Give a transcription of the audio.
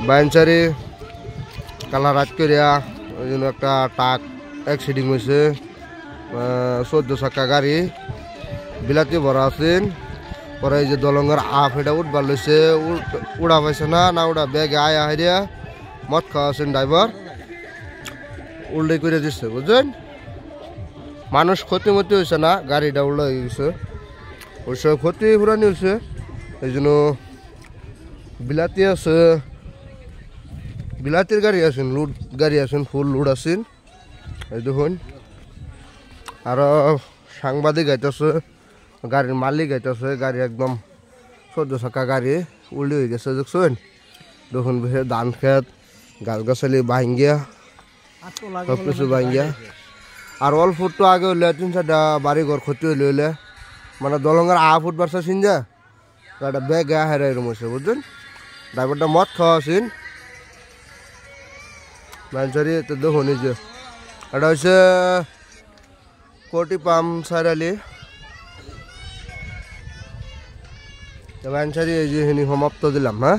বাইনচারি কালা রাত করিয়া ওই জন্য একটা ট্রাক অ্যাক্সিডেন্ট হয়েছে 14 চাকা গাড়ি বিলাতি ভরা আছেন পরে এই যে দলঙ্গের আফ এটা উঠবার লইছে উড়া পাইছে না উড়া ব্যাগে আয়া হাইয়া মদ খাওয়া আছেন ড্রাইভার উল্টে করে দিচ্ছে বুঝছেন মানুষ ক্ষতিমতি হয়েছে না গাড়িটা উল্টা হয়ে গেছে অবশ্য ক্ষতি পুরানি হয়েছে এই জন্য বিলাতি আছে বিলাতির গাড়ি আছেন লুড গাড়ি আছেন ফুল লুড আছেন এই দেখুন আরো সাংবাদিক আইতেছে গাড়ির মালিক আইতেছে গাড়ি একদম 14 চাকা গাড়ি উল্টে হয়ে গেছে দেখছেন দেখুন ধান খেত গাছ গাছালি ভাঙ্গিয়া সব কিছু ভাঙ্গিয়া আর অল্প ফুট আগে হইলে 3-4টা বাড়ি ঘর ক্ষতি হইলে মানে দলঙ্গের ফুট বাড়ছে সিনজা একটা ব্যাগ হেরা এরম হয়েছে বুঝছেন ড্রাইভারটা মদ খাওয়া আছেন বাইনচারি তো দেখুন এই যে এটা হচ্ছে কোটি পাম্প সাইরালি বাইনচারি এই যে সমাপ্ত দিলাম হ্যাঁ।